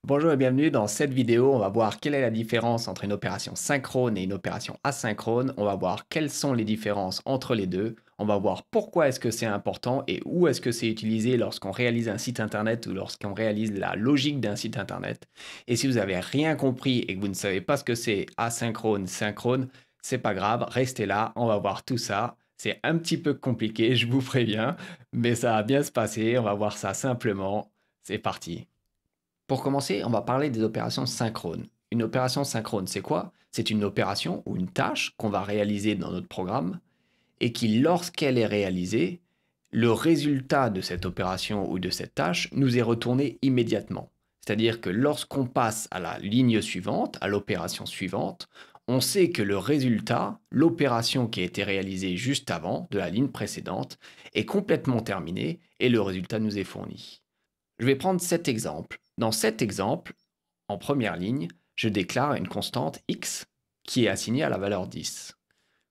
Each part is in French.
Bonjour et bienvenue dans cette vidéo. On va voir quelle est la différence entre une opération synchrone et une opération asynchrone. On va voir quelles sont les différences entre les deux. On va voir pourquoi est-ce que c'est important et où est-ce que c'est utilisé lorsqu'on réalise un site internet ou lorsqu'on réalise la logique d'un site internet. Et si vous n'avez rien compris et que vous ne savez pas ce que c'est asynchrone, synchrone, c'est pas grave, restez là, on va voir tout ça. C'est un petit peu compliqué, je vous préviens, mais ça va bien se passer. On va voir ça simplement. C'est parti. Pour commencer, on va parler des opérations synchrones. Une opération synchrone, c'est quoi? C'est une opération ou une tâche qu'on va réaliser dans notre programme et qui, lorsqu'elle est réalisée, le résultat de cette opération ou de cette tâche nous est retourné immédiatement. C'est-à-dire que lorsqu'on passe à la ligne suivante, à l'opération suivante, on sait que le résultat, l'opération qui a été réalisée juste avant, de la ligne précédente, est complètement terminée et le résultat nous est fourni. Je vais prendre cet exemple. Dans cet exemple, en première ligne, je déclare une constante x qui est assignée à la valeur 10.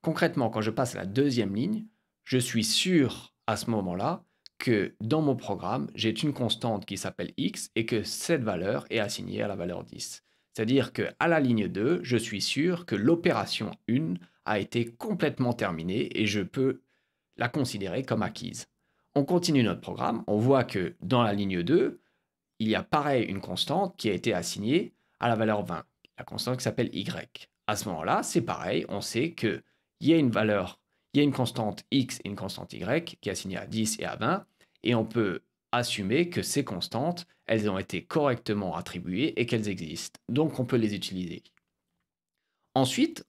Concrètement, quand je passe à la deuxième ligne, je suis sûr à ce moment-là que dans mon programme, j'ai une constante qui s'appelle x et que cette valeur est assignée à la valeur 10. C'est-à-dire qu'à la ligne 2, je suis sûr que l'opération 1 a été complètement terminée et je peux la considérer comme acquise. On continue notre programme, on voit que dans la ligne 2, il y a pareil une constante qui a été assignée à la valeur 20, la constante qui s'appelle y. À ce moment-là, c'est pareil, on sait qu'il y a une valeur, il y a une constante x et une constante y qui est assignée à 10 et à 20, et on peut assumer que ces constantes, elles ont été correctement attribuées et qu'elles existent. Donc on peut les utiliser. Ensuite,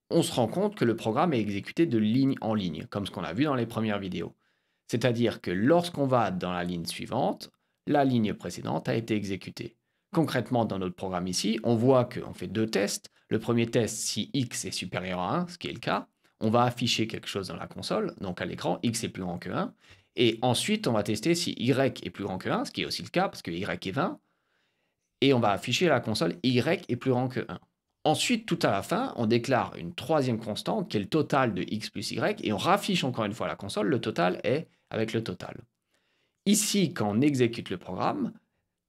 on se rend compte que le programme est exécuté de ligne en ligne, comme ce qu'on a vu dans les premières vidéos. C'est-à-dire que lorsqu'on va dans la ligne suivante, la ligne précédente a été exécutée. Concrètement, dans notre programme ici, on voit qu'on fait deux tests. Le premier test, si x est supérieur à 1, ce qui est le cas, on va afficher quelque chose dans la console, donc à l'écran, x est plus grand que 1. Et ensuite, on va tester si y est plus grand que 1, ce qui est aussi le cas, parce que y est 20. Et on va afficher à la console y est plus grand que 1. Ensuite, tout à la fin, on déclare une troisième constante qui est le total de x plus y et on raffiche encore une fois à la console, le total est avec le total. Ici, quand on exécute le programme,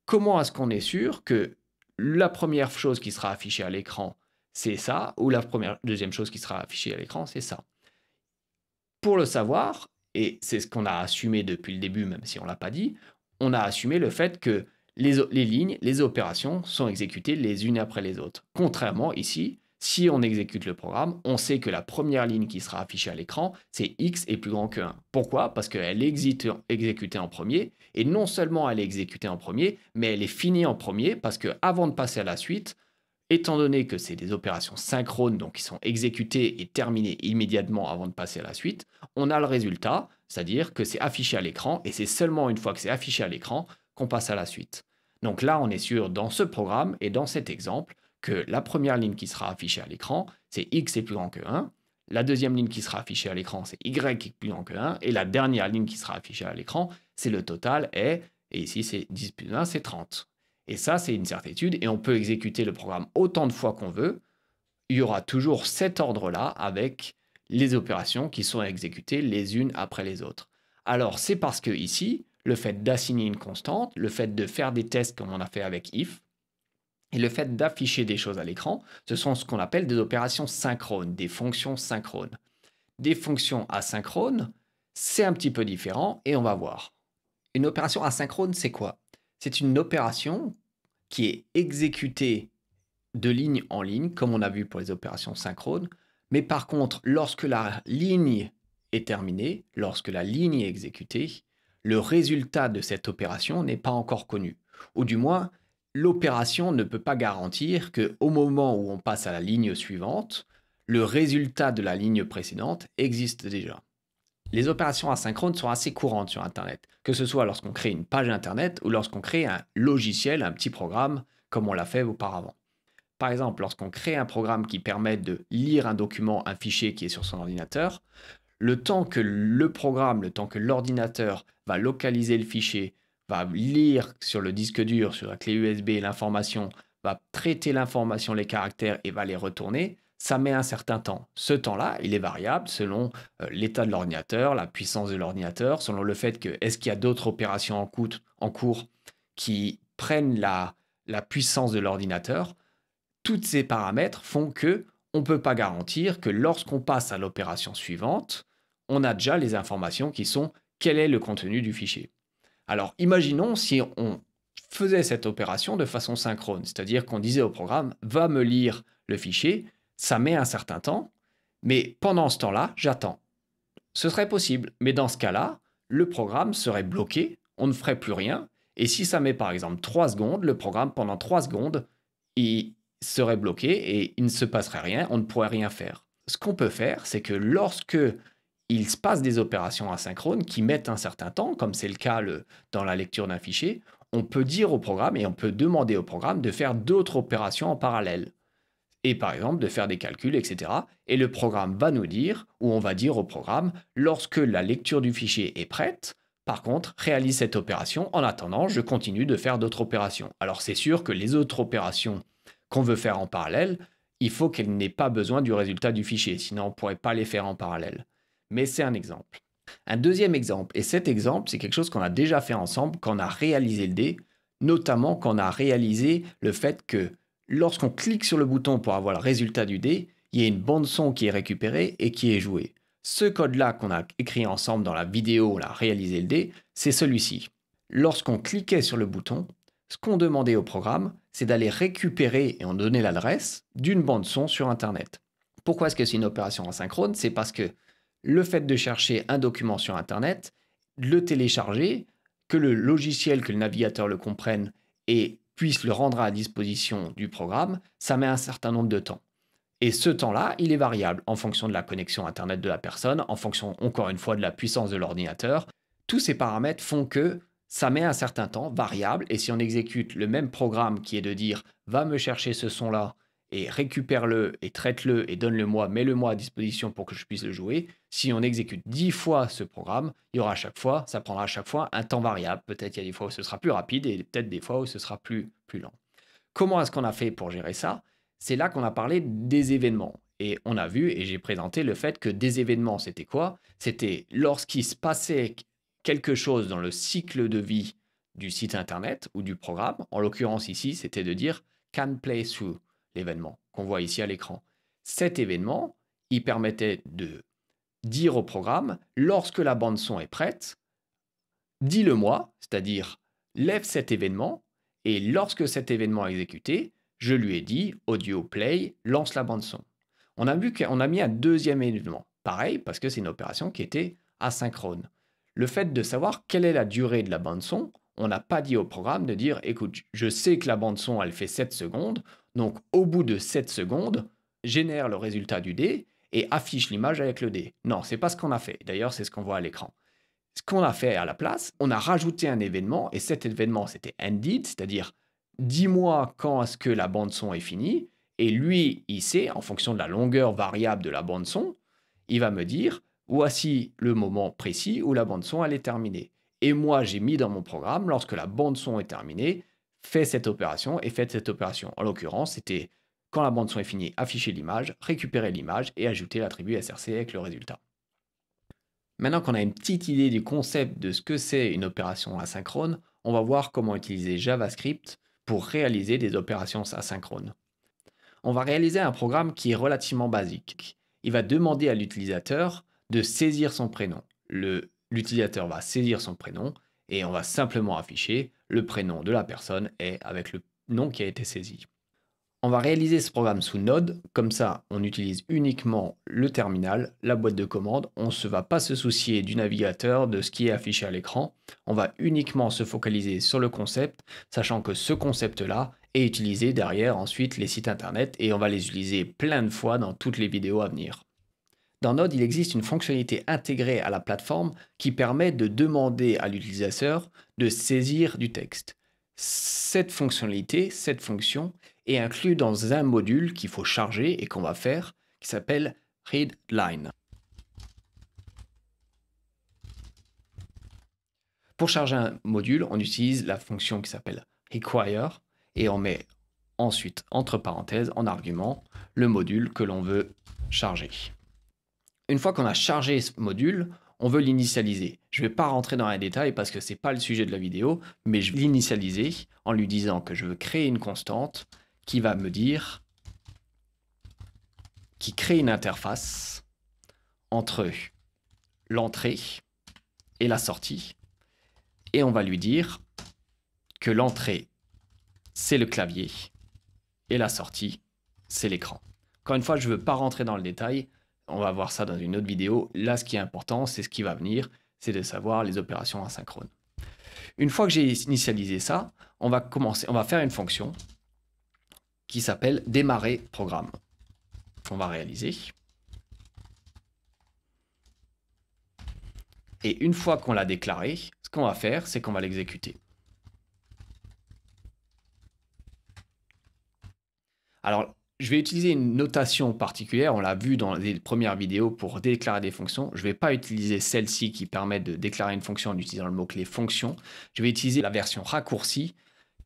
comment est-ce qu'on est sûr que la première chose qui sera affichée à l'écran, c'est ça, ou la deuxième chose qui sera affichée à l'écran, c'est ça? Pour le savoir, et c'est ce qu'on a assumé depuis le début, même si on ne l'a pas dit, on a assumé le fait que les lignes, les opérations sont exécutées les unes après les autres. Contrairement ici, si on exécute le programme, on sait que la première ligne qui sera affichée à l'écran, c'est x est plus grand que 1. Pourquoi? Parce qu'elle est exécutée en premier, et non seulement elle est exécutée en premier, mais elle est finie en premier, parce que avant de passer à la suite, étant donné que c'est des opérations synchrones, donc qui sont exécutées et terminées immédiatement avant de passer à la suite, on a le résultat, c'est-à-dire que c'est affiché à l'écran, et c'est seulement une fois que c'est affiché à l'écran qu'on passe à la suite. Donc là, on est sûr dans ce programme et dans cet exemple que la première ligne qui sera affichée à l'écran, c'est x est plus grand que 1. La deuxième ligne qui sera affichée à l'écran, c'est y est plus grand que 1. Et la dernière ligne qui sera affichée à l'écran, c'est le total est, et ici c'est 10 plus 1, c'est 30. Et ça, c'est une certitude, et on peut exécuter le programme autant de fois qu'on veut. Il y aura toujours cet ordre-là avec les opérations qui sont exécutées les unes après les autres. Alors, c'est parce que ici, le fait d'assigner une constante, le fait de faire des tests comme on a fait avec if, et le fait d'afficher des choses à l'écran, ce sont ce qu'on appelle des opérations synchrones, des fonctions synchrones. Des fonctions asynchrones, c'est un petit peu différent, et on va voir. Une opération asynchrone, c'est quoi? C'est une opération qui est exécutée de ligne en ligne, comme on a vu pour les opérations synchrones. Mais par contre, lorsque la ligne est terminée, lorsque la ligne est exécutée, le résultat de cette opération n'est pas encore connu. Ou du moins, l'opération ne peut pas garantir qu'au moment où on passe à la ligne suivante, le résultat de la ligne précédente existe déjà. Les opérations asynchrones sont assez courantes sur Internet, que ce soit lorsqu'on crée une page Internet ou lorsqu'on crée un logiciel, un petit programme, comme on l'a fait auparavant. Par exemple, lorsqu'on crée un programme qui permet de lire un document, un fichier qui est sur son ordinateur, le temps que le programme, le temps que l'ordinateur va localiser le fichier, va lire sur le disque dur, sur la clé USB l'information, va traiter l'information, les caractères et va les retourner, ça met un certain temps. Ce temps-là, il est variable selon l'état de l'ordinateur, la puissance de l'ordinateur, selon le fait que est-ce qu'il y a d'autres opérations en cours qui prennent la puissance de l'ordinateur. Tous ces paramètres font que on ne peut pas garantir que lorsqu'on passe à l'opération suivante, on a déjà les informations qui sont quel est le contenu du fichier. Alors imaginons si on faisait cette opération de façon synchrone, c'est-à-dire qu'on disait au programme va me lire le fichier, ça met un certain temps, mais pendant ce temps-là, j'attends. Ce serait possible, mais dans ce cas-là, le programme serait bloqué, on ne ferait plus rien, et si ça met par exemple 3 secondes, le programme pendant 3 secondes, il serait bloqué et il ne se passerait rien, on ne pourrait rien faire. Ce qu'on peut faire, c'est que lorsque il se passe des opérations asynchrones qui mettent un certain temps, comme c'est le cas dans la lecture d'un fichier, on peut dire au programme et on peut demander au programme de faire d'autres opérations en parallèle. Et par exemple, de faire des calculs, etc. Et le programme va nous dire, ou on va dire au programme, lorsque la lecture du fichier est prête, par contre, réalise cette opération. En attendant, je continue de faire d'autres opérations. Alors c'est sûr que les autres opérations qu'on veut faire en parallèle, il faut qu'elles n'aient pas besoin du résultat du fichier, sinon on ne pourrait pas les faire en parallèle. Mais c'est un exemple. Un deuxième exemple, et cet exemple, c'est quelque chose qu'on a déjà fait ensemble quand on a réalisé le dé, notamment quand on a réalisé le fait que lorsqu'on clique sur le bouton pour avoir le résultat du dé, il y a une bande son qui est récupérée et qui est jouée. Ce code-là qu'on a écrit ensemble dans la vidéo où on a réalisé le dé, c'est celui-ci. Lorsqu'on cliquait sur le bouton, ce qu'on demandait au programme, c'est d'aller récupérer, et on donnait l'adresse, d'une bande son sur Internet. Pourquoi est-ce que c'est une opération asynchrone? C'est parce que le fait de chercher un document sur Internet, le télécharger, que le logiciel, que le navigateur le comprenne et puisse le rendre à disposition du programme, ça met un certain nombre de temps. Et ce temps-là, il est variable en fonction de la connexion Internet de la personne, en fonction, encore une fois, de la puissance de l'ordinateur. Tous ces paramètres font que ça met un certain temps variable. Et si on exécute le même programme qui est de dire « va me chercher ce son-là et récupère-le et traite-le et donne-le-moi, mets-le-moi à disposition pour que je puisse le jouer », si on exécute 10 fois ce programme, il y aura à chaque fois, ça prendra à chaque fois un temps variable. Peut-être il y a des fois où ce sera plus rapide et peut-être des fois où ce sera plus lent. Comment est-ce qu'on a fait pour gérer ça? C'est là qu'on a parlé des événements. Et on a vu, et j'ai présenté le fait que des événements, c'était quoi? C'était lorsqu'il se passait quelque chose dans le cycle de vie du site internet ou du programme. En l'occurrence ici, c'était de dire can play through, l'événement qu'on voit ici à l'écran. Cet événement, il permettait de dire au programme, lorsque la bande son est prête, dis-le-moi, c'est-à-dire lève cet événement, et lorsque cet événement est exécuté, je lui ai dit audio play, lance la bande son. On a vu qu'on a mis un deuxième événement. Pareil, parce que c'est une opération qui était asynchrone. Le fait de savoir quelle est la durée de la bande son, on n'a pas dit au programme de dire écoute, je sais que la bande son elle fait 7 secondes, donc au bout de 7 secondes, génère le résultat du dé et affiche l'image avec le dé. Non, c'est pas ce qu'on a fait. D'ailleurs, c'est ce qu'on voit à l'écran. Ce qu'on a fait à la place, on a rajouté un événement, et cet événement, c'était ended, c'est-à-dire dis-moi quand est-ce que la bande son est finie, et lui, il sait, en fonction de la longueur variable de la bande son, il va me dire, voici le moment précis où la bande son, elle est terminée. Et moi, j'ai mis dans mon programme, lorsque la bande son est terminée, fais cette opération et faites cette opération. En l'occurrence, c'était quand la bande son est finie, afficher l'image, récupérer l'image et ajouter l'attribut src avec le résultat. Maintenant qu'on a une petite idée du concept de ce que c'est une opération asynchrone, on va voir comment utiliser JavaScript pour réaliser des opérations asynchrones. On va réaliser un programme qui est relativement basique. Il va demander à l'utilisateur de saisir son prénom. L'utilisateur va saisir son prénom et on va simplement afficher le prénom de la personne et avec le nom qui a été saisi. On va réaliser ce programme sous Node, comme ça on utilise uniquement le terminal, la boîte de commande, on ne va pas se soucier du navigateur, de ce qui est affiché à l'écran, on va uniquement se focaliser sur le concept, sachant que ce concept-là est utilisé derrière ensuite les sites internet et on va les utiliser plein de fois dans toutes les vidéos à venir. Dans Node, il existe une fonctionnalité intégrée à la plateforme qui permet de demander à l'utilisateur de saisir du texte. Cette fonctionnalité, cette fonction, est inclue dans un module qu'il faut charger et qu'on va faire, qui s'appelle readLine. Pour charger un module, on utilise la fonction qui s'appelle require et on met ensuite, entre parenthèses, en argument, le module que l'on veut charger. Une fois qu'on a chargé ce module, on veut l'initialiser. Je ne vais pas rentrer dans les détails parce que ce n'est pas le sujet de la vidéo, mais je vais l'initialiser en lui disant que je veux créer une constante qui va me dire, qui crée une interface entre l'entrée et la sortie. Et on va lui dire que l'entrée, c'est le clavier et la sortie, c'est l'écran. Encore une fois, je ne veux pas rentrer dans le détail. On va voir ça dans une autre vidéo. Là, ce qui est important, c'est ce qui va venir, c'est de savoir les opérations asynchrones. Une fois que j'ai initialisé ça, on va faire une fonction qui s'appelle démarrer programme. On va réaliser. Et une fois qu'on l'a déclaré, ce qu'on va faire, c'est qu'on va l'exécuter. Alors, je vais utiliser une notation particulière. On l'a vu dans les premières vidéos pour déclarer des fonctions. Je ne vais pas utiliser celle-ci qui permet de déclarer une fonction en utilisant le mot-clé fonction. Je vais utiliser la version raccourcie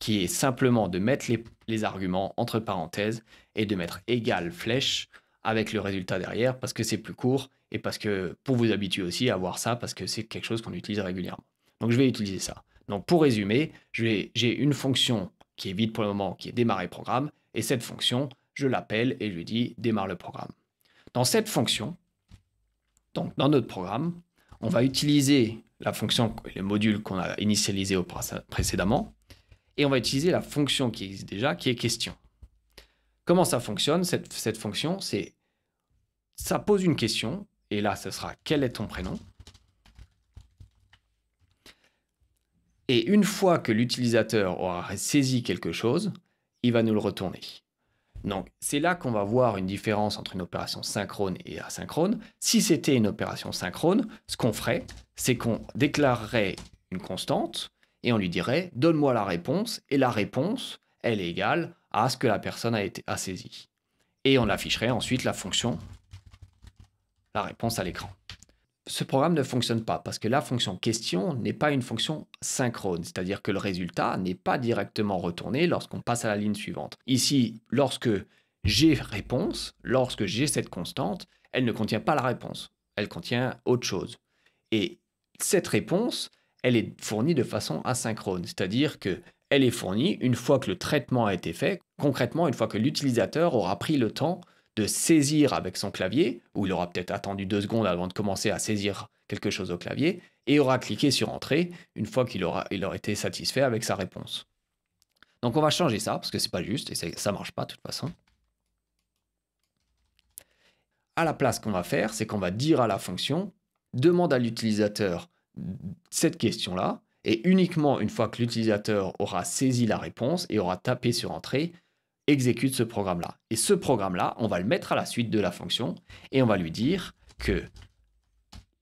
qui est simplement de mettre les arguments entre parenthèses et de mettre égal flèche avec le résultat derrière parce que c'est plus court et parce que pour vous habituer aussi à voir ça parce que c'est quelque chose qu'on utilise régulièrement. Donc, je vais utiliser ça. Donc, pour résumer, j'ai une fonction qui est vide pour le moment, qui est démarrer programme. Et cette fonction, je l'appelle et je lui dis démarre le programme. Dans cette fonction, donc dans notre programme, on va utiliser la fonction, le module qu'on a initialisé précédemment, et on va utiliser la fonction qui existe déjà, qui est question. Comment ça fonctionne, cette fonction? Ça pose une question, et là, ce sera quel est ton prénom? Et une fois que l'utilisateur aura saisi quelque chose, il va nous le retourner. Donc, c'est là qu'on va voir une différence entre une opération synchrone et asynchrone. Si c'était une opération synchrone, ce qu'on ferait, c'est qu'on déclarerait une constante et on lui dirait « donne-moi la réponse » et la réponse, elle est égale à ce que la personne a saisi. Et on afficherait ensuite la fonction, la réponse à l'écran. Ce programme ne fonctionne pas parce que la fonction question n'est pas une fonction synchrone, c'est-à-dire que le résultat n'est pas directement retourné lorsqu'on passe à la ligne suivante. Ici, lorsque j'ai réponse, lorsque j'ai cette constante, elle ne contient pas la réponse, elle contient autre chose. Et cette réponse, elle est fournie de façon asynchrone, c'est-à-dire que elle est fournie une fois que le traitement a été fait, concrètement une fois que l'utilisateur aura pris le temps de saisir avec son clavier, où il aura peut-être attendu 2 secondes avant de commencer à saisir quelque chose au clavier, et aura cliqué sur Entrée une fois qu'il aura été satisfait avec sa réponse. Donc on va changer ça, parce que c'est pas juste, et ça marche pas de toute façon. À la place qu'on va faire, c'est qu'on va dire à la fonction, demande à l'utilisateur cette question-là, et uniquement une fois que l'utilisateur aura saisi la réponse et aura tapé sur Entrée, exécute ce programme-là. Et ce programme-là, on va le mettre à la suite de la fonction et on va lui dire que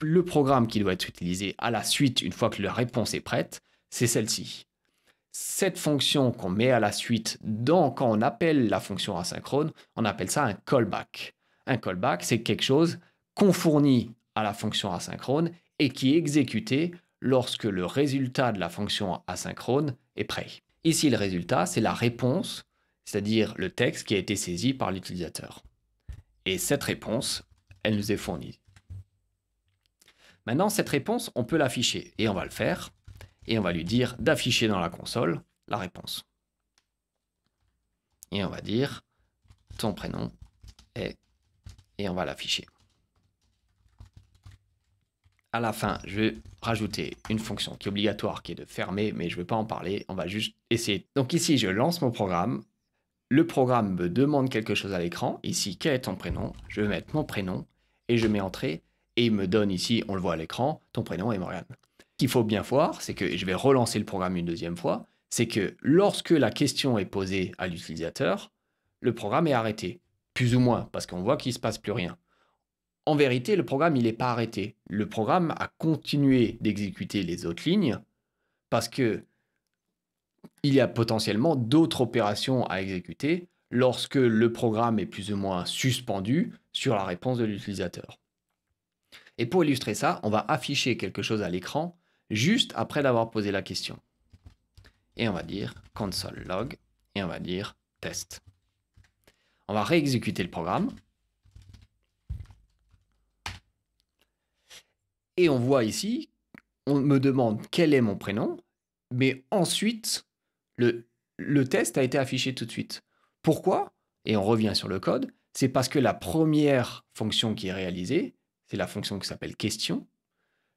le programme qui doit être utilisé à la suite, une fois que la réponse est prête, c'est celle-ci. Cette fonction qu'on met à la suite quand on appelle la fonction asynchrone, on appelle ça un callback. Un callback, c'est quelque chose qu'on fournit à la fonction asynchrone et qui est exécuté lorsque le résultat de la fonction asynchrone est prêt. Ici, le résultat, c'est la réponse, c'est-à-dire le texte qui a été saisi par l'utilisateur. Et cette réponse, elle nous est fournie. Maintenant, cette réponse, on peut l'afficher. Et on va le faire. Et on va lui dire d'afficher dans la console la réponse. Et on va dire ton prénom est... Et on va l'afficher. À la fin, je vais rajouter une fonction qui est obligatoire, qui est de fermer, mais je ne vais pas en parler. On va juste essayer. Donc ici, je lance mon programme. Le programme me demande quelque chose à l'écran. Ici, quel est ton prénom? Je vais mettre mon prénom et je mets entrée. Et il me donne ici, on le voit à l'écran, ton prénom est Morgane. Ce qu'il faut bien voir, c'est que je vais relancer le programme une deuxième fois, c'est que lorsque la question est posée à l'utilisateur, le programme est arrêté. Plus ou moins, parce qu'on voit qu'il ne se passe plus rien. En vérité, le programme, il n'est pas arrêté. Le programme a continué d'exécuter les autres lignes parce que il y a potentiellement d'autres opérations à exécuter lorsque le programme est plus ou moins suspendu sur la réponse de l'utilisateur. Et pour illustrer ça, on va afficher quelque chose à l'écran juste après d'avoir posé la question. Et on va dire console log et on va dire test. On va réexécuter le programme. Et on voit ici, on me demande quel est mon prénom, mais ensuite, le test a été affiché tout de suite. Pourquoi? Et on revient sur le code. C'est parce que la première fonction qui est réalisée, c'est la fonction qui s'appelle question.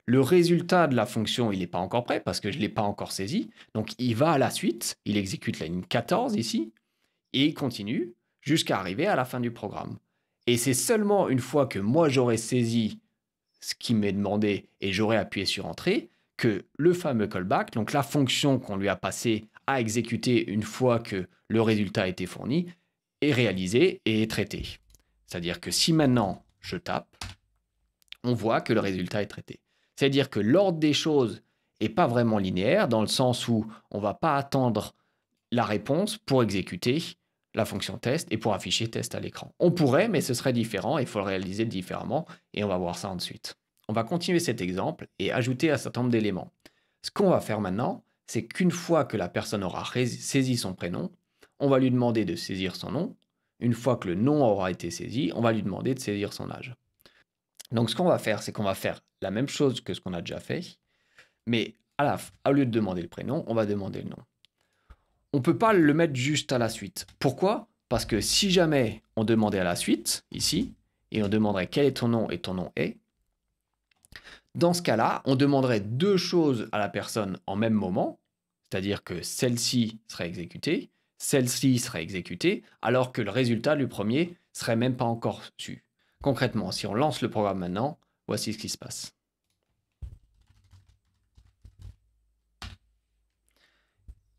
Le résultat de la fonction, il n'est pas encore prêt parce que je ne l'ai pas encore saisi. Donc, il va à la suite, il exécute la ligne 14 ici, et il continue jusqu'à arriver à la fin du programme. Et c'est seulement une fois que moi j'aurai saisi ce qui m'est demandé et j'aurai appuyé sur Entrée que le fameux callback, donc la fonction qu'on lui a passée à exécuter une fois que le résultat a été fourni, est réalisé et est traité. C'est-à-dire que si maintenant je tape, on voit que le résultat est traité. C'est-à-dire que l'ordre des choses n'est pas vraiment linéaire dans le sens où on ne va pas attendre la réponse pour exécuter la fonction test et pour afficher test à l'écran. On pourrait, mais ce serait différent, il faut le réaliser différemment et on va voir ça ensuite. On va continuer cet exemple et ajouter un certain nombre d'éléments. Ce qu'on va faire maintenant, c'est qu'une fois que la personne aura saisi son prénom, on va lui demander de saisir son nom. Une fois que le nom aura été saisi, on va lui demander de saisir son âge. Donc ce qu'on va faire, c'est qu'on va faire la même chose que ce qu'on a déjà fait, mais au lieu de demander le prénom, on va demander le nom. On ne peut pas le mettre juste à la suite. Pourquoi? Parce que si jamais on demandait à la suite, ici, et on demanderait quel est ton nom et ton nom est, dans ce cas-là, on demanderait deux choses à la personne en même moment, c'est-à-dire que celle-ci serait exécutée, celle-ci serait exécutée, alors que le résultat du premier serait même pas encore su. Concrètement, si on lance le programme maintenant, voici ce qui se passe.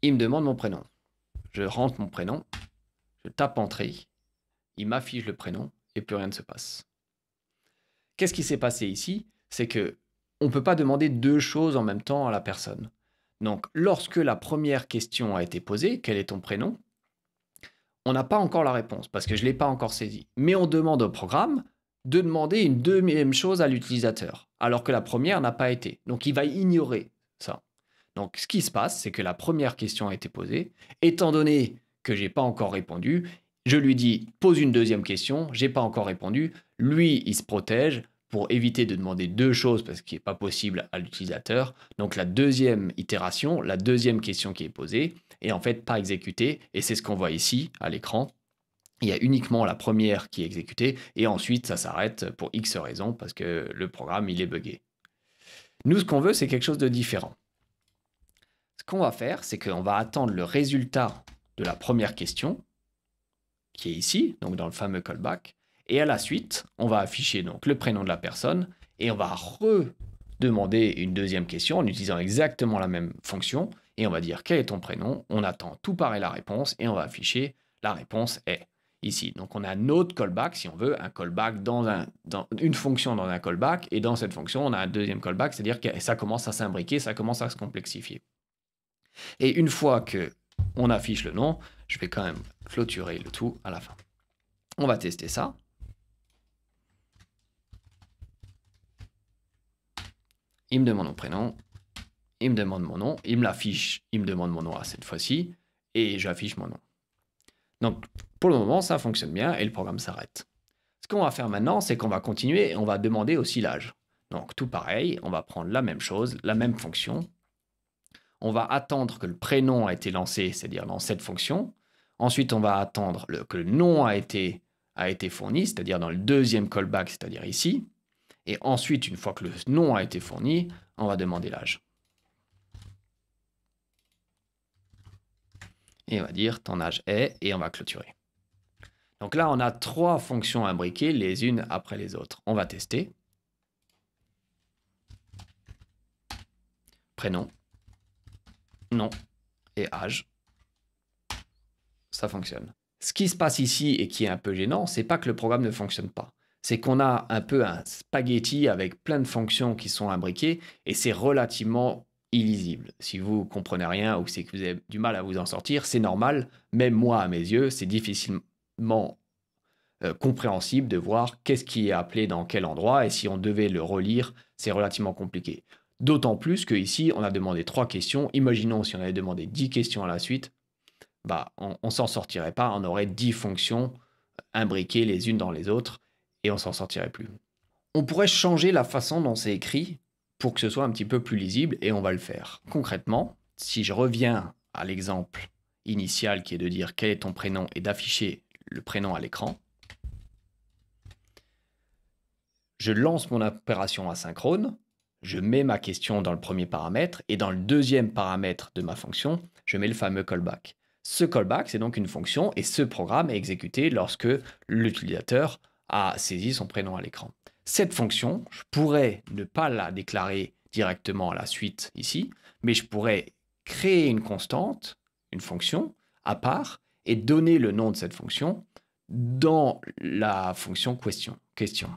Il me demande mon prénom. Je rentre mon prénom, je tape Entrée, il m'affiche le prénom et plus rien ne se passe. Qu'est-ce qui s'est passé ici? C'est que on ne peut pas demander deux choses en même temps à la personne. Donc, lorsque la première question a été posée, quel est ton prénom? On n'a pas encore la réponse parce que je ne l'ai pas encore saisie. Mais on demande au programme de demander une deuxième chose à l'utilisateur, alors que la première n'a pas été. Donc, il va ignorer ça. Donc, ce qui se passe, c'est que la première question a été posée. Étant donné que je n'ai pas encore répondu, je lui dis pose une deuxième question, je n'ai pas encore répondu. Lui, il se protège pour éviter de demander deux choses parce qu'il n'est pas possible à l'utilisateur. Donc, la deuxième itération, la deuxième question qui est posée, est en fait pas exécutée. Et c'est ce qu'on voit ici à l'écran. Il y a uniquement la première qui est exécutée et ensuite ça s'arrête pour X raisons parce que le programme il est buggé. Nous, ce qu'on veut, c'est quelque chose de différent. Ce qu'on va faire, c'est qu'on va attendre le résultat de la première question, qui est ici, donc dans le fameux callback, et à la suite, on va afficher donc le prénom de la personne, et on va redemander une deuxième question en utilisant exactement la même fonction, et on va dire quel est ton prénom, on attend tout pareil la réponse, et on va afficher la réponse est ici. Donc on a un autre callback, si on veut, un callback dans une fonction dans un callback, et dans cette fonction, on a un deuxième callback, c'est-à-dire que ça commence à s'imbriquer, ça commence à se complexifier. Et une fois que on affiche le nom, je vais quand même clôturer le tout à la fin. On va tester ça. Il me demande mon prénom, il me demande mon nom, il me l'affiche, il me demande mon nom à cette fois-ci, et j'affiche mon nom. Donc, pour le moment, ça fonctionne bien et le programme s'arrête. Ce qu'on va faire maintenant, c'est qu'on va continuer et on va demander aussi l'âge. Donc, tout pareil, on va prendre la même chose, la même fonction. On va attendre que le prénom a été lancé, c'est-à-dire dans cette fonction. Ensuite, on va attendre que le nom a été fourni, c'est-à-dire dans le deuxième callback, c'est-à-dire ici. Et ensuite, une fois que le nom a été fourni, on va demander l'âge. Et on va dire ton âge est, et on va clôturer. Donc là, on a trois fonctions imbriquées les unes après les autres. On va tester. Prénom, nom et âge. Ça fonctionne. Ce qui se passe ici et qui est un peu gênant, c'est pas que le programme ne fonctionne pas. C'est qu'on a un peu un spaghetti avec plein de fonctions qui sont imbriquées et c'est relativement illisible. Si vous comprenez rien ou c'est que vous avez du mal à vous en sortir, c'est normal. Même moi, à mes yeux, c'est difficilement compréhensible de voir qu'est-ce qui est appelé dans quel endroit et si on devait le relire, c'est relativement compliqué. D'autant plus qu'ici, on a demandé 3 questions. Imaginons si on avait demandé 10 questions à la suite, bah, on ne s'en sortirait pas. On aurait 10 fonctions imbriquées les unes dans les autres et on s'en sortirait plus. On pourrait changer la façon dont c'est écrit pour que ce soit un petit peu plus lisible et on va le faire. Concrètement, si je reviens à l'exemple initial qui est de dire quel est ton prénom et d'afficher le prénom à l'écran, je lance mon opération asynchrone, je mets ma question dans le premier paramètre et dans le deuxième paramètre de ma fonction, je mets le fameux callback. Ce callback, c'est donc une fonction et ce programme est exécuté lorsque l'utilisateur a saisi son prénom à l'écran. Cette fonction, je pourrais ne pas la déclarer directement à la suite ici, mais je pourrais créer une constante, une fonction à part et donner le nom de cette fonction dans la fonction question.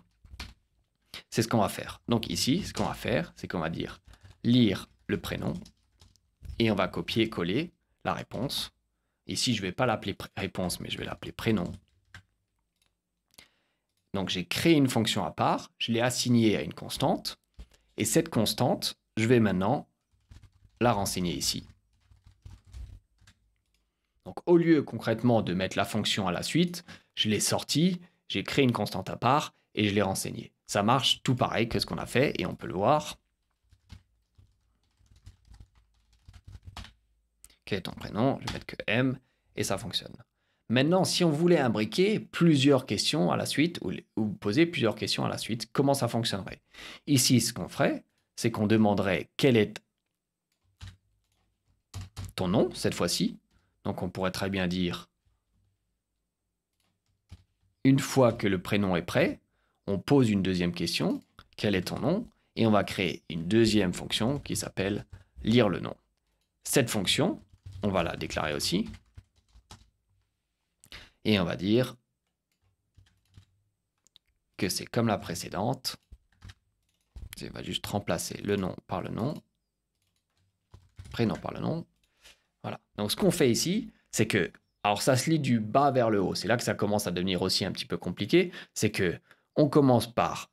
C'est ce qu'on va faire. Donc ici, ce qu'on va faire, c'est qu'on va dire lire le prénom et on va copier-coller la réponse. Ici, je ne vais pas l'appeler réponse, mais je vais l'appeler prénom. Donc j'ai créé une fonction à part, je l'ai assignée à une constante et cette constante, je vais maintenant la renseigner ici. Donc au lieu concrètement de mettre la fonction à la suite, je l'ai sortie, j'ai créé une constante à part et je l'ai renseignée. Ça marche tout pareil que ce qu'on a fait et on peut le voir. Quel est ton prénom? Je vais mettre que M et ça fonctionne. Maintenant, si on voulait imbriquer plusieurs questions à la suite ou poser plusieurs questions à la suite, comment ça fonctionnerait? Ici, ce qu'on ferait, c'est qu'on demanderait quel est ton nom cette fois-ci. Donc on pourrait très bien dire, une fois que le prénom est prêt, on pose une deuxième question, quel est ton nom? Et on va créer une deuxième fonction qui s'appelle lire le nom. Cette fonction, on va la déclarer aussi. Et on va dire que c'est comme la précédente. On va juste remplacer le nom par le nom, prénom par le nom. Voilà. Donc ce qu'on fait ici, c'est que, alors ça se lit du bas vers le haut. C'est là que ça commence à devenir aussi un petit peu compliqué. C'est que on commence par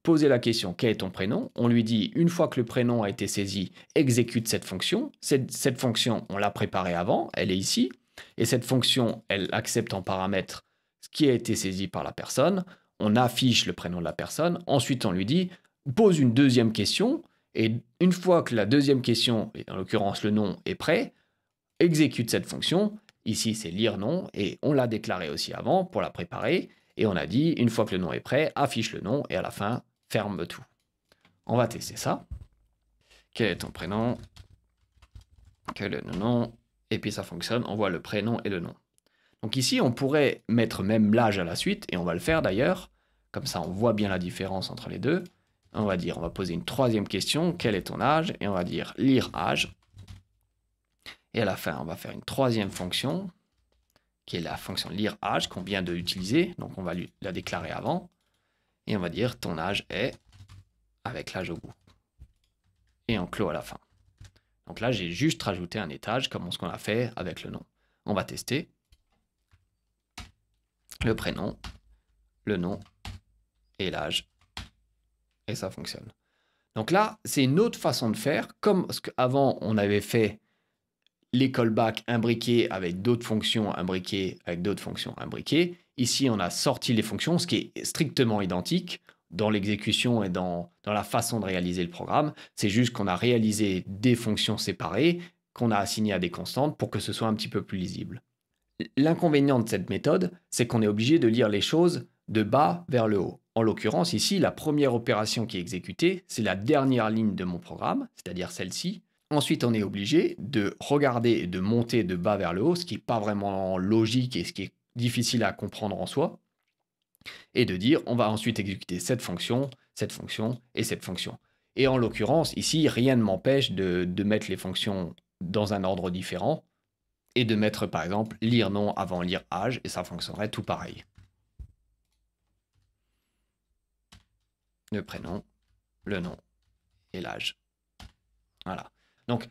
poser la question quel est ton prénom. On lui dit une fois que le prénom a été saisi, exécute cette fonction. Cette fonction, on l'a préparée avant, elle est ici. Et cette fonction, elle accepte en paramètre ce qui a été saisi par la personne. On affiche le prénom de la personne. Ensuite, on lui dit pose une deuxième question. Et une fois que la deuxième question, et en l'occurrence le nom, est prêt, exécute cette fonction. Ici, c'est lire nom. Et on l'a déclaré aussi avant pour la préparer. Et on a dit, une fois que le nom est prêt, affiche le nom. Et à la fin, ferme tout. On va tester ça. Quel est ton prénom? Quel est le nom? Et puis ça fonctionne, on voit le prénom et le nom. Donc ici, on pourrait mettre même l'âge à la suite, et on va le faire d'ailleurs. Comme ça, on voit bien la différence entre les deux. On va dire, on va poser une troisième question, quel est ton âge? Et on va dire lire âge. Et à la fin, on va faire une troisième fonction, qui est la fonction lire âge qu'on vient d'utiliser. Donc on va la déclarer avant. Et on va dire ton âge est avec l'âge au bout. Et on clôt à la fin. Donc là, j'ai juste rajouté un étage comme ce qu'on a fait avec le nom. On va tester. Le prénom, le nom et l'âge. Et ça fonctionne. Donc là, c'est une autre façon de faire. Comme avant, on avait fait les callbacks imbriqués avec d'autres fonctions imbriquées, avec d'autres fonctions imbriquées. Ici, on a sorti les fonctions, ce qui est strictement identique dans l'exécution et dans la façon de réaliser le programme. C'est juste qu'on a réalisé des fonctions séparées qu'on a assignées à des constantes pour que ce soit un petit peu plus lisible. L'inconvénient de cette méthode, c'est qu'on est obligé de lire les choses de bas vers le haut. En l'occurrence, ici, la première opération qui est exécutée, c'est la dernière ligne de mon programme, c'est-à-dire celle-ci. Ensuite, on est obligé de regarder et de monter de bas vers le haut, ce qui n'est pas vraiment logique et ce qui est difficile à comprendre en soi, et de dire on va ensuite exécuter cette fonction et cette fonction. Et en l'occurrence, ici, rien ne m'empêche de mettre les fonctions dans un ordre différent et de mettre par exemple lire nom avant lire âge, et ça fonctionnerait tout pareil. Le prénom, le nom et l'âge. Voilà. Donc,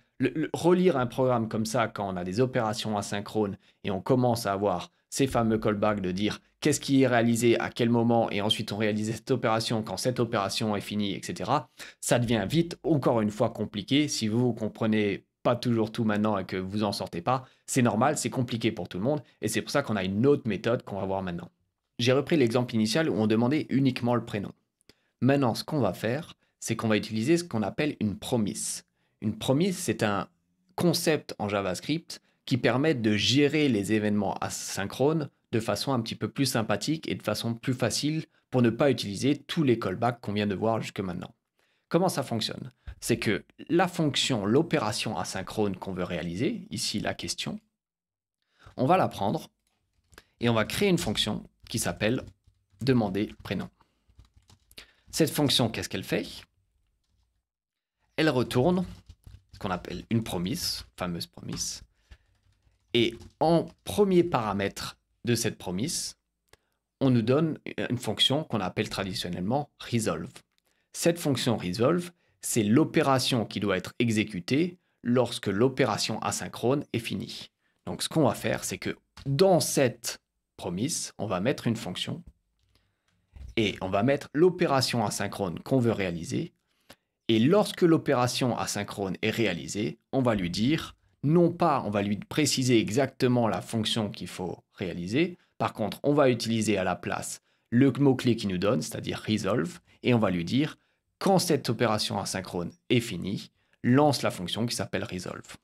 relire un programme comme ça quand on a des opérations asynchrones et on commence à avoir ces fameux callbacks de dire qu'est-ce qui est réalisé à quel moment et ensuite on réalise cette opération quand cette opération est finie, etc. Ça devient vite, encore une fois, compliqué. Si vous ne comprenez pas toujours tout maintenant et que vous en sortez pas, c'est normal, c'est compliqué pour tout le monde et c'est pour ça qu'on a une autre méthode qu'on va voir maintenant. J'ai repris l'exemple initial où on demandait uniquement le prénom. Maintenant, ce qu'on va faire, c'est qu'on va utiliser ce qu'on appelle une promise. Une promise, c'est un concept en JavaScript qui permet de gérer les événements asynchrones de façon un petit peu plus sympathique et de façon plus facile pour ne pas utiliser tous les callbacks qu'on vient de voir jusque maintenant. Comment ça fonctionne? C'est que la fonction, l'opération asynchrone qu'on veut réaliser, ici la question, on va la prendre et on va créer une fonction qui s'appelle demander prénom. Cette fonction, qu'est-ce qu'elle fait? Elle retourne ce qu'on appelle une promise, fameuse promise. Et en premier paramètre de cette promise, on nous donne une fonction qu'on appelle traditionnellement resolve. Cette fonction resolve, c'est l'opération qui doit être exécutée lorsque l'opération asynchrone est finie. Donc ce qu'on va faire, c'est que dans cette promise, on va mettre une fonction et on va mettre l'opération asynchrone qu'on veut réaliser. Et lorsque l'opération asynchrone est réalisée, on va lui dire, non pas on va lui préciser exactement la fonction qu'il faut réaliser, par contre on va utiliser à la place le mot-clé qui nous donne, c'est-à-dire resolve, et on va lui dire, quand cette opération asynchrone est finie, lance la fonction qui s'appelle resolve.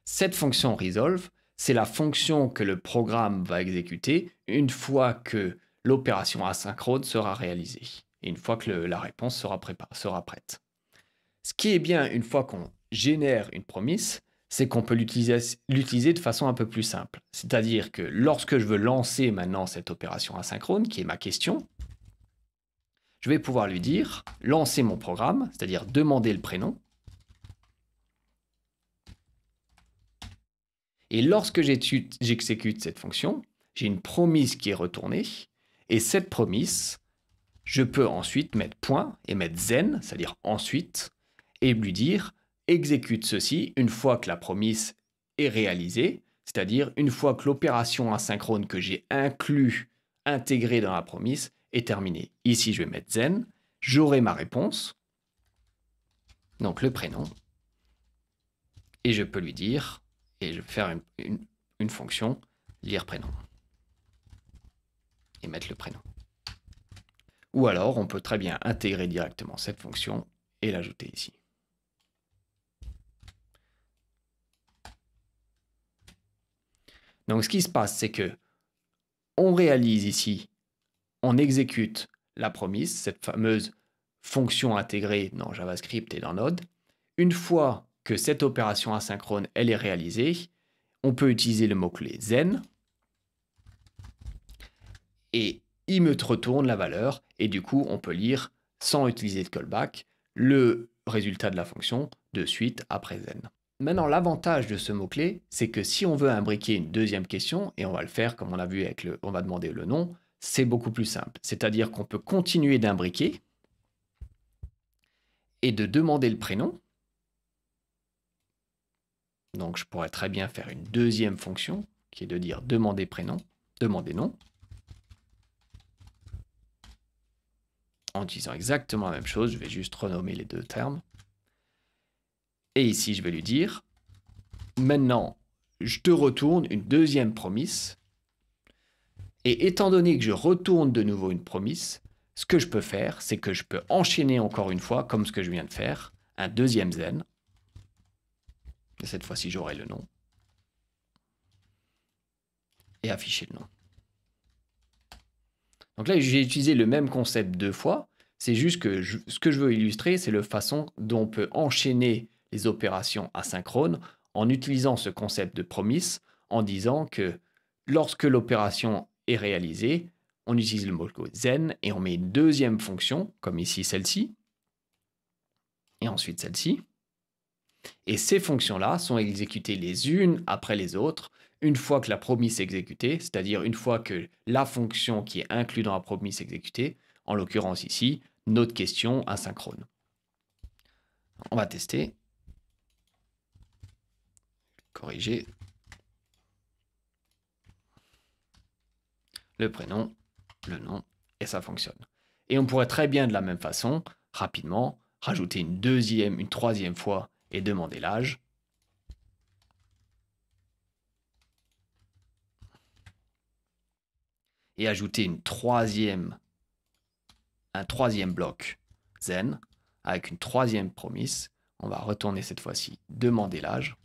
Cette fonction resolve, c'est la fonction que le programme va exécuter une fois que l'opération asynchrone sera réalisée et une fois que la réponse sera prête. Ce qui est bien une fois qu'on génère une promise, c'est qu'on peut l'utiliser de façon un peu plus simple. C'est-à-dire que lorsque je veux lancer maintenant cette opération asynchrone, qui est ma question, je vais pouvoir lui dire lancer mon programme, c'est-à-dire demander le prénom. Et lorsque j'exécute cette fonction, j'ai une promise qui est retournée. Et cette promise, je peux ensuite mettre point et mettre then, c'est-à-dire ensuite, et lui dire exécute ceci une fois que la promise est réalisée, c'est-à-dire une fois que l'opération asynchrone que j'ai intégrée dans la promise est terminée. Ici, je vais mettre then, j'aurai ma réponse, donc le prénom, et je peux lui dire, et je vais faire une fonction lire prénom, et mettre le prénom. Ou alors, on peut très bien intégrer directement cette fonction et l'ajouter ici. Donc, ce qui se passe, c'est que on réalise ici, on exécute la promise, cette fameuse fonction intégrée dans JavaScript et dans Node. Une fois que cette opération asynchrone elle est réalisée, on peut utiliser le mot-clé then et il me retourne la valeur et du coup, on peut lire sans utiliser de callback le résultat de la fonction de suite après then. Maintenant, l'avantage de ce mot-clé, c'est que si on veut imbriquer une deuxième question, et on va le faire comme on a vu avec on va demander le nom, c'est beaucoup plus simple. C'est-à-dire qu'on peut continuer d'imbriquer et de demander le prénom. Donc, je pourrais très bien faire une deuxième fonction qui est de dire demander prénom, demander nom, en utilisant exactement la même chose. Je vais juste renommer les deux termes. Et ici, je vais lui dire, maintenant, je te retourne une deuxième promise. Et étant donné que je retourne de nouveau une promise, ce que je peux faire, c'est que je peux enchaîner encore une fois, comme ce que je viens de faire, un deuxième then. Et cette fois-ci, j'aurai le nom. Et afficher le nom. Donc là, j'ai utilisé le même concept deux fois. C'est juste que ce que je veux illustrer, c'est la façon dont on peut enchaîner les opérations asynchrones en utilisant ce concept de promise, en disant que lorsque l'opération est réalisée, on utilise le mot-clé then et on met une deuxième fonction, comme ici celle-ci, et ensuite celle-ci. Et ces fonctions-là sont exécutées les unes après les autres une fois que la promise est exécutée, c'est-à-dire une fois que la fonction qui est inclue dans la promise est exécutée, en l'occurrence ici, notre question asynchrone. On va tester. Corriger. Le prénom, le nom, et ça fonctionne. Et on pourrait très bien de la même façon, rapidement, rajouter une troisième fois et demander l'âge. Et ajouter un troisième bloc zen, avec une troisième promesse. On va retourner cette fois-ci demander l'âge.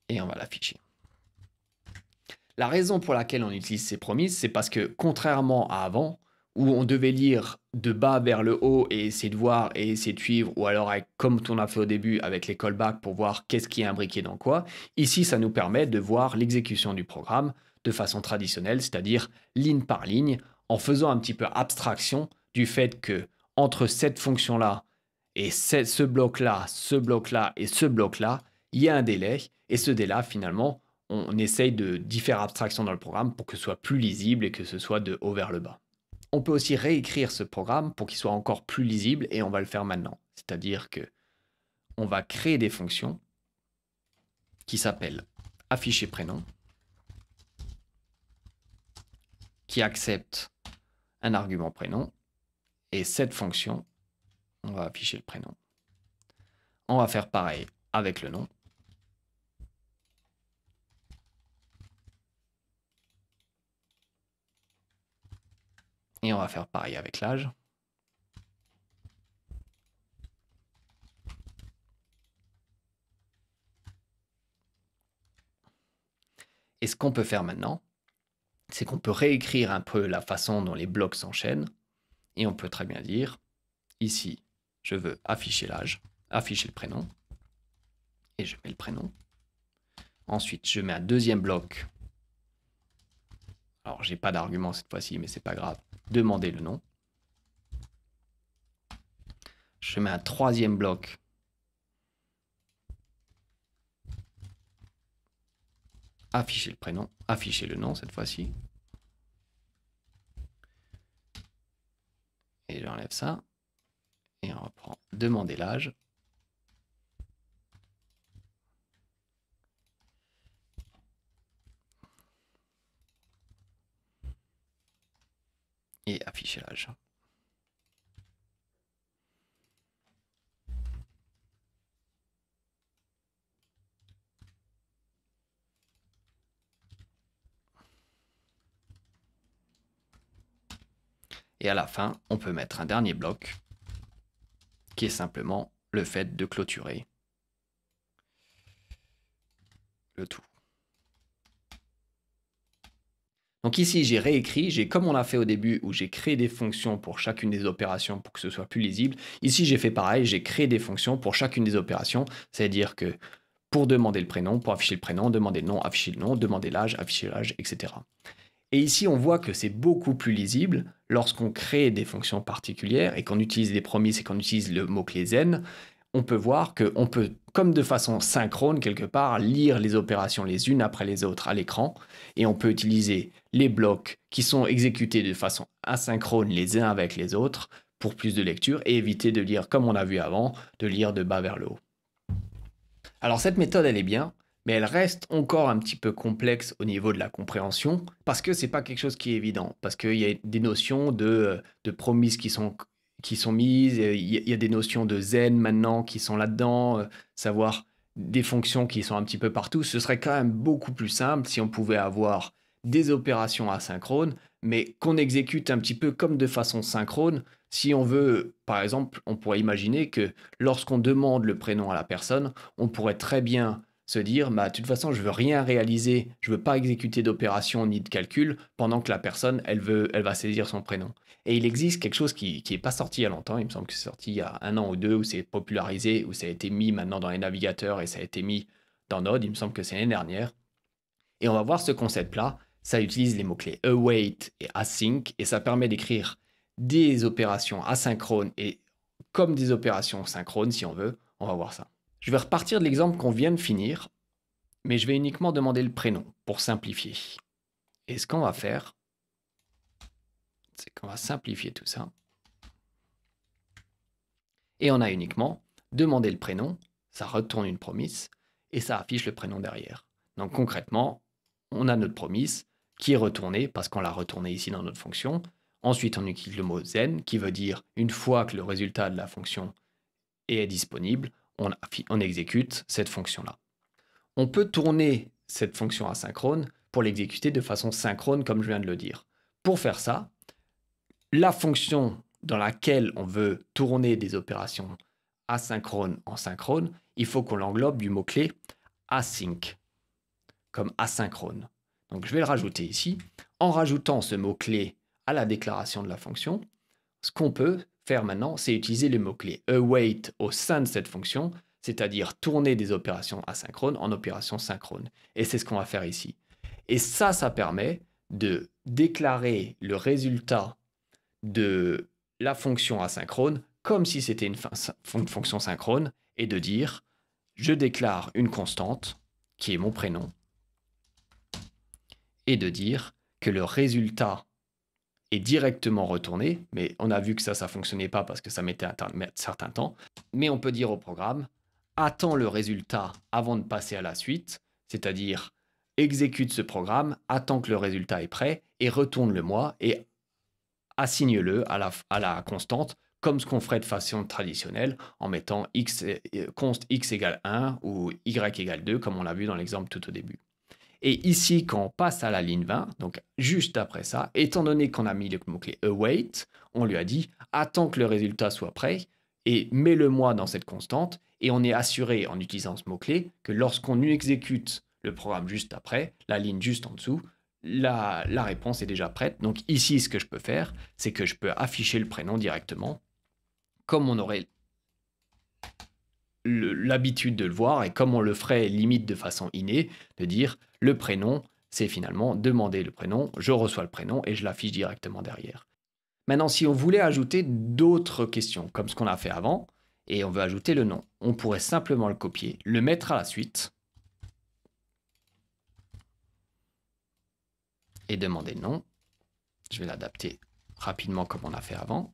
Et on va l'afficher. La raison pour laquelle on utilise ces promesses, c'est parce que contrairement à avant, où on devait lire de bas vers le haut et essayer de voir et essayer de suivre, ou alors comme on a fait au début avec les callbacks pour voir qu'est-ce qui est imbriqué dans quoi, ici ça nous permet de voir l'exécution du programme de façon traditionnelle, c'est-à-dire ligne par ligne, en faisant un petit peu abstraction du fait que entre cette fonction-là et ce bloc-là, ce bloc-là et ce bloc-là, il y a un délai, et ce délai finalement, on essaye d'y faire abstraction dans le programme pour que ce soit plus lisible et que ce soit de haut vers le bas. On peut aussi réécrire ce programme pour qu'il soit encore plus lisible et on va le faire maintenant. C'est-à-dire que on va créer des fonctions qui s'appellent afficher prénom, qui acceptent un argument prénom et cette fonction, on va afficher le prénom. On va faire pareil avec le nom. Et on va faire pareil avec l'âge. Et ce qu'on peut faire maintenant, c'est qu'on peut réécrire un peu la façon dont les blocs s'enchaînent. Et on peut très bien dire, ici, je veux afficher l'âge, afficher le prénom. Et je mets le prénom. Ensuite, je mets un deuxième bloc. Alors, j'ai pas d'argument cette fois-ci, mais c'est pas grave. Demander le nom. Je mets un troisième bloc. Afficher le prénom, afficher le nom cette fois-ci. Et j'enlève ça. Et on reprend demander l'âge. Et afficher l'âge. Et à la fin, on peut mettre un dernier bloc qui est simplement le fait de clôturer le tout. Donc ici, j'ai réécrit, comme on l'a fait au début, où j'ai créé des fonctions pour chacune des opérations pour que ce soit plus lisible. Ici, j'ai fait pareil, j'ai créé des fonctions pour chacune des opérations, c'est-à-dire que pour demander le prénom, pour afficher le prénom, demander le nom, afficher le nom, demander l'âge, afficher l'âge, etc. Et ici, on voit que c'est beaucoup plus lisible lorsqu'on crée des fonctions particulières et qu'on utilise des promises et qu'on utilise le mot-clé zen. On peut voir qu'on peut, comme de façon synchrone quelque part, lire les opérations les unes après les autres à l'écran. Et on peut utiliser les blocs qui sont exécutés de façon asynchrone les uns avec les autres pour plus de lecture et éviter de lire, comme on a vu avant, de lire de bas vers le haut. Alors cette méthode, elle est bien, mais elle reste encore un petit peu complexe au niveau de la compréhension, parce que c'est pas quelque chose qui est évident, parce qu'il y a des notions de promises qui sont mises, il y a des notions de zen maintenant qui sont là-dedans, savoir des fonctions qui sont un petit peu partout. Ce serait quand même beaucoup plus simple si on pouvait avoir des opérations asynchrones, mais qu'on exécute un petit peu comme de façon synchrone. Si on veut, par exemple, on pourrait imaginer que lorsqu'on demande le prénom à la personne, on pourrait très bien se dire, bah, de toute façon, je veux rien réaliser, je veux pas exécuter d'opération ni de calcul pendant que la personne, elle va saisir son prénom. Et il existe quelque chose qui est pas sorti il y a longtemps, il me semble que c'est sorti il y a 1 an ou 2, où c'est popularisé, où ça a été mis maintenant dans les navigateurs et ça a été mis dans Node, il me semble que c'est l'année dernière. Et on va voir ce concept-là, ça utilise les mots-clés await et async, et ça permet d'écrire des opérations asynchrones et comme des opérations synchrones si on veut, on va voir ça. Je vais repartir de l'exemple qu'on vient de finir, mais je vais uniquement demander le prénom pour simplifier. Et ce qu'on va faire, c'est qu'on va simplifier tout ça. Et on a uniquement demandé le prénom, ça retourne une promesse, et ça affiche le prénom derrière. Donc concrètement, on a notre promesse qui est retournée parce qu'on l'a retournée ici dans notre fonction. Ensuite, on utilise le mot zen qui veut dire une fois que le résultat de la fonction est disponible, on exécute cette fonction-là. On peut tourner cette fonction asynchrone pour l'exécuter de façon synchrone, comme je viens de le dire. Pour faire ça, la fonction dans laquelle on veut tourner des opérations asynchrones en synchrone, il faut qu'on l'englobe du mot-clé async, comme asynchrone. Donc je vais le rajouter ici. En rajoutant ce mot-clé à la déclaration de la fonction, ce qu'on peut faire maintenant, c'est utiliser le mot-clé await au sein de cette fonction, c'est-à-dire tourner des opérations asynchrones en opérations synchrones. Et c'est ce qu'on va faire ici. Et ça permet de déclarer le résultat de la fonction asynchrone comme si c'était une fonction synchrone et de dire je déclare une constante qui est mon prénom et de dire que le résultat est directement retourné, mais on a vu que ça ne fonctionnait pas parce que ça mettait un certain temps, mais on peut dire au programme attends le résultat avant de passer à la suite, c'est-à-dire exécute ce programme, attends que le résultat est prêt et retourne-le moi et assigne-le à la constante comme ce qu'on ferait de façon traditionnelle en mettant const x égale 1 ou y égale 2 comme on l'a vu dans l'exemple tout au début. Et ici, quand on passe à la ligne 20, donc juste après ça, étant donné qu'on a mis le mot-clé await, on lui a dit attends que le résultat soit prêt et mets-le-moi dans cette constante. Et on est assuré en utilisant ce mot-clé que lorsqu'on exécute le programme juste après, la ligne juste en dessous, la réponse est déjà prête. Donc ici, ce que je peux faire, c'est que je peux afficher le prénom directement, comme on aurait l'habitude de le voir et comme on le ferait limite de façon innée, de dire le prénom, c'est finalement demander le prénom, je reçois le prénom et je l'affiche directement derrière. Maintenant, si on voulait ajouter d'autres questions, comme ce qu'on a fait avant, et on veut ajouter le nom, on pourrait simplement le copier, le mettre à la suite et demander le nom. Je vais l'adapter rapidement comme on a fait avant.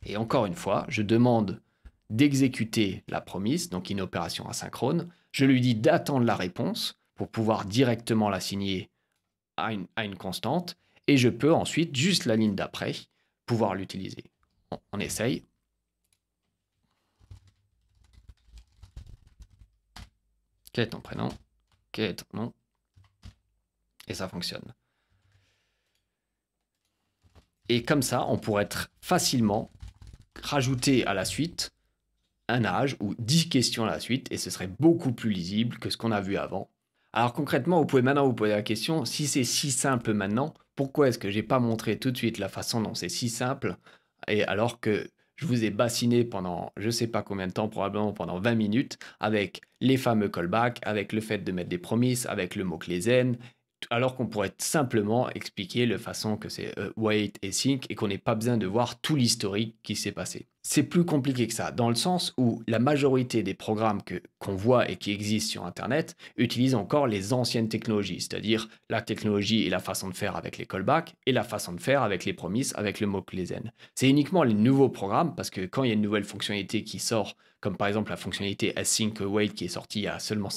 Et encore une fois, je demande d'exécuter la promise, donc une opération asynchrone. Je lui dis d'attendre la réponse pour pouvoir directement l'assigner à une constante. Et je peux ensuite, juste la ligne d'après, pouvoir l'utiliser. On essaye. Quel est ton prénom? Quel est ton nom? Et ça fonctionne. Et comme ça, on pourrait facilement rajouter à la suite un âge ou 10 questions à la suite et ce serait beaucoup plus lisible que ce qu'on a vu avant. Alors concrètement, vous pouvez maintenant vous poser la question, si c'est si simple maintenant, pourquoi est-ce que j'ai pas montré tout de suite la façon dont c'est si simple et alors que je vous ai bassiné pendant je sais pas combien de temps, probablement pendant 20 minutes, avec les fameux callbacks, avec le fait de mettre des promises, avec le mot-clé zen, alors qu'on pourrait simplement expliquer la façon que c'est wait et sync et qu'on n'ait pas besoin de voir tout l'historique qui s'est passé. C'est plus compliqué que ça, dans le sens où la majorité des programmes qu'on voit et qui existent sur Internet utilisent encore les anciennes technologies, c'est-à-dire la technologie et la façon de faire avec les callbacks et la façon de faire avec les promises, avec le mot-clé zen. C'est uniquement les nouveaux programmes, parce que quand il y a une nouvelle fonctionnalité qui sort, comme par exemple la fonctionnalité async await qui est sortie il y a seulement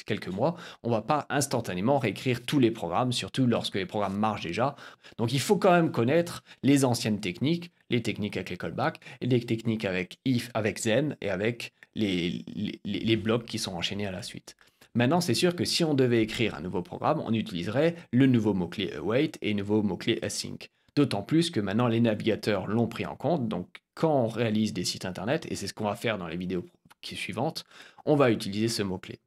quelques mois, on ne va pas instantanément réécrire tous les programmes, surtout lorsque les programmes marchent déjà. Donc il faut quand même connaître les anciennes techniques, les techniques avec les callbacks, et les techniques avec if, avec zen et avec les blocs qui sont enchaînés à la suite. Maintenant, c'est sûr que si on devait écrire un nouveau programme, on utiliserait le nouveau mot-clé await et le nouveau mot-clé async. D'autant plus que maintenant les navigateurs l'ont pris en compte, donc quand on réalise des sites internet, et c'est ce qu'on va faire dans les vidéos suivantes, on va utiliser ce mot-clé.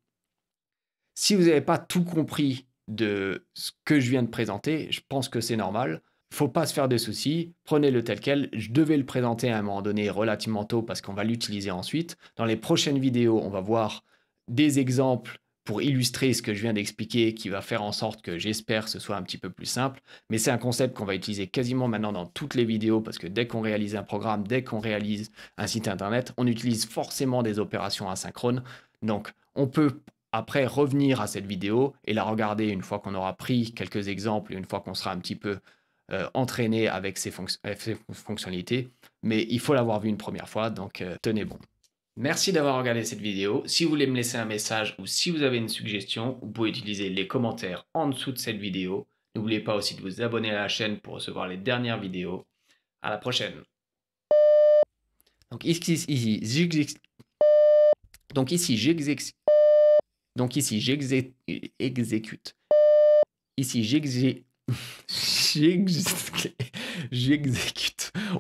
Si vous n'avez pas tout compris de ce que je viens de présenter, je pense que c'est normal. Il ne faut pas se faire de soucis, prenez-le tel quel. Je devais le présenter à un moment donné relativement tôt parce qu'on va l'utiliser ensuite. Dans les prochaines vidéos, on va voir des exemples pour illustrer ce que je viens d'expliquer, qui va faire en sorte que j'espère ce soit un petit peu plus simple. Mais c'est un concept qu'on va utiliser quasiment maintenant dans toutes les vidéos parce que dès qu'on réalise un programme, dès qu'on réalise un site internet, on utilise forcément des opérations asynchrones. Donc, on peut après revenir à cette vidéo et la regarder une fois qu'on aura pris quelques exemples et une fois qu'on sera un petit peu entraîné avec ces fonctionnalités. Mais il faut l'avoir vu une première fois, donc tenez bon. Merci d'avoir regardé cette vidéo. Si vous voulez me laisser un message ou si vous avez une suggestion, vous pouvez utiliser les commentaires en dessous de cette vidéo. N'oubliez pas aussi de vous abonner à la chaîne pour recevoir les dernières vidéos. À la prochaine. Donc ici j'exécute. Donc ici, exécute. Ici, j'exécute.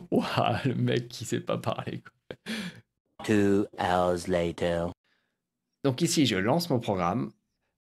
Ouah, le mec qui sait pas parler, quoi. 2 hours later. Donc ici, je lance mon programme